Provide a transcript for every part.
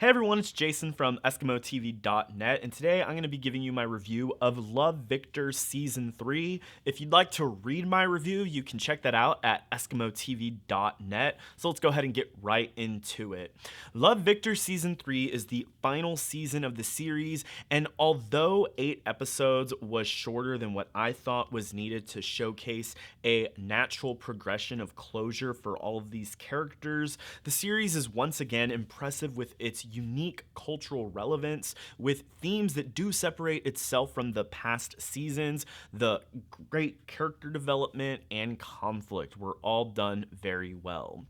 Hey everyone, it's Jason from EskimoTV.net, and today I'm going to be giving you my review of Love, Victor Season 3. If you'd like to read my review, you can check that out at EskimoTV.net. So let's go ahead and get right into it. Love, Victor Season 3 is the final season of the series, and although 8 episodes was shorter than what I thought was needed to showcase a natural progression of closure for all of these characters, the series is once again impressive with its unique cultural relevance, with themes that do separate itself from the past seasons. The great character development and conflict were all done very well.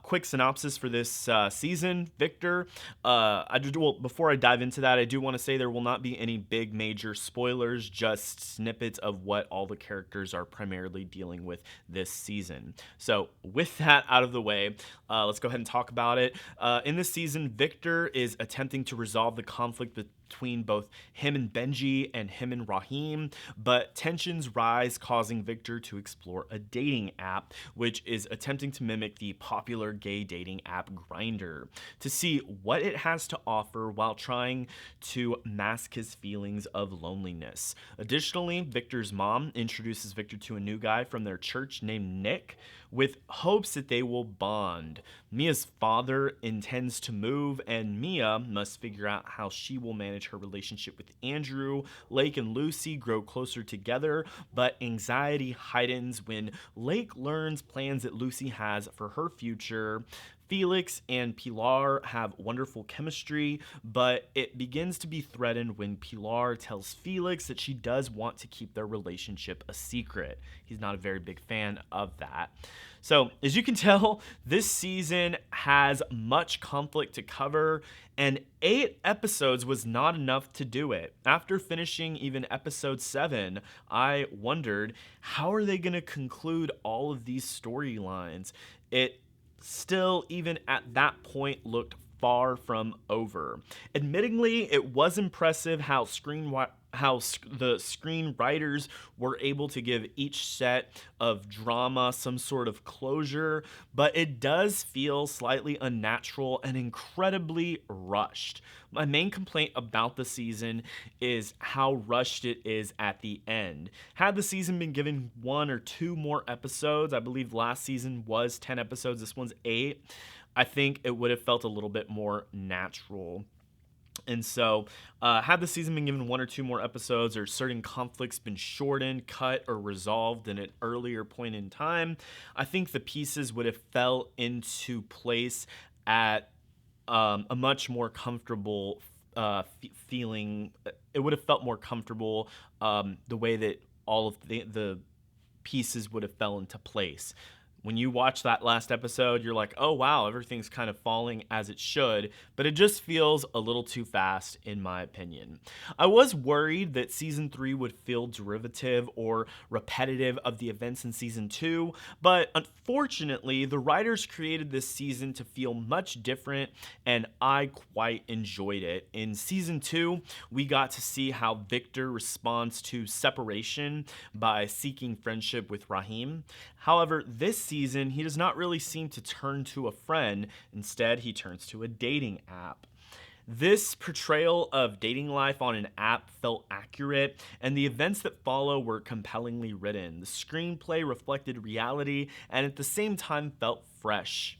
Quick synopsis for this season, Victor. Before I dive into that, I do want to say there will not be any big major spoilers, just snippets of what all the characters are primarily dealing with this season. So with that out of the way, let's go ahead and talk about it. In this season, Victor is attempting to resolve the conflict between both him and Benji and him and Raheem, but tensions rise, causing Victor to explore a dating app, which is attempting to mimic the popular gay dating app Grindr, to see what it has to offer while trying to mask his feelings of loneliness. Additionally, Victor's mom introduces Victor to a new guy from their church named Nick, with hopes that they will bond. Mia's father intends to move, and Mia must figure out how she will manage her relationship with Andrew. Lake and Lucy grow closer together, but anxiety heightens when Lake learns plans that Lucy has for her future. Felix and Pilar have wonderful chemistry, but it begins to be threatened when Pilar tells Felix that she does want to keep their relationship a secret. He's not a very big fan of that. So, as you can tell, this season has much conflict to cover, and 8 episodes was not enough to do it. After finishing even episode 7, I wondered, how are they going to conclude all of these storylines? It still, even at that point, looked far from over. Admittingly, it was impressive how the screenwriters were able to give each set of drama some sort of closure, but it does feel slightly unnatural and incredibly rushed. My main complaint about the season is how rushed it is at the end. Had the season been given 1 or 2 more episodes, I believe last season was 10 episodes, this one's 8, I think it would have felt a little bit more natural. And so, had the season been given 1 or 2 more episodes, or certain conflicts been shortened, cut, or resolved in an earlier point in time, I think the pieces would have fell into place at a much more comfortable feeling. It would have felt more comfortable the way that all of the pieces would have fell into place. When you watch that last episode, you're like, oh wow, everything's kind of falling as it should, but it just feels a little too fast in my opinion. I was worried that season 3 would feel derivative or repetitive of the events in season 2, but unfortunately, the writers created this season to feel much different, and I quite enjoyed it. In season 2, we got to see how Victor responds to separation by seeking friendship with Raheem. However, this season, he does not really seem to turn to a friend. Instead, he turns to a dating app. This portrayal of dating life on an app felt accurate, and the events that follow were compellingly written. The screenplay reflected reality and at the same time felt fresh.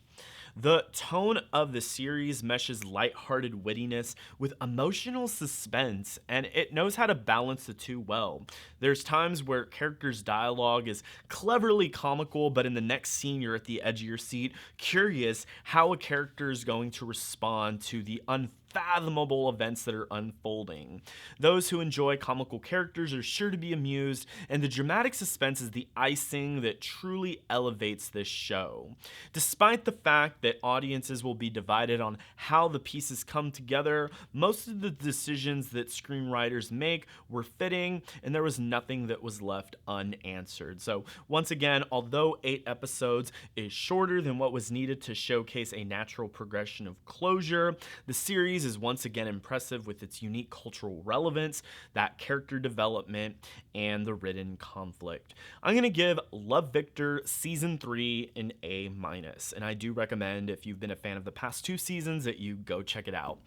The tone of the series meshes lighthearted wittiness with emotional suspense, and it knows how to balance the two well. There's times where characters' dialogue is cleverly comical, but in the next scene you're at the edge of your seat, curious how a character is going to respond to the unfathomable events that are unfolding. Those who enjoy comical characters are sure to be amused, and the dramatic suspense is the icing that truly elevates this show. Despite the fact that audiences will be divided on how the pieces come together, most of the decisions that screenwriters make were fitting, and there was nothing that was left unanswered. So once again, although 8 episodes is shorter than what was needed to showcase a natural progression of closure, the series series is once again impressive with its unique cultural relevance, that character development, and the written conflict. I'm going to give Love Victor Season 3 an A-, and I do recommend, if you've been a fan of the past 2 seasons, that you go check it out.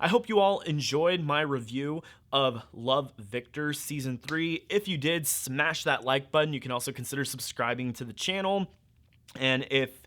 I hope you all enjoyed my review of Love Victor Season 3. If you did, smash that like button. You can also consider subscribing to the channel. And if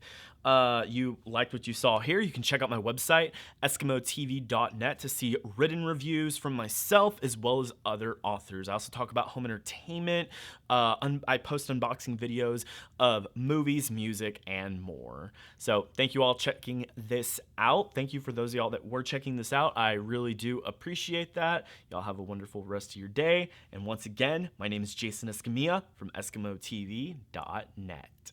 you liked what you saw here, you can check out my website, EskimoTV.net, to see written reviews from myself as well as other authors. I also talk about home entertainment. I post unboxing videos of movies, music, and more. So thank you all checking this out. Thank you for those of y'all that were checking this out. I really do appreciate that. Y'all have a wonderful rest of your day. And once again, my name is Jason Escamilla from EskimoTV.net.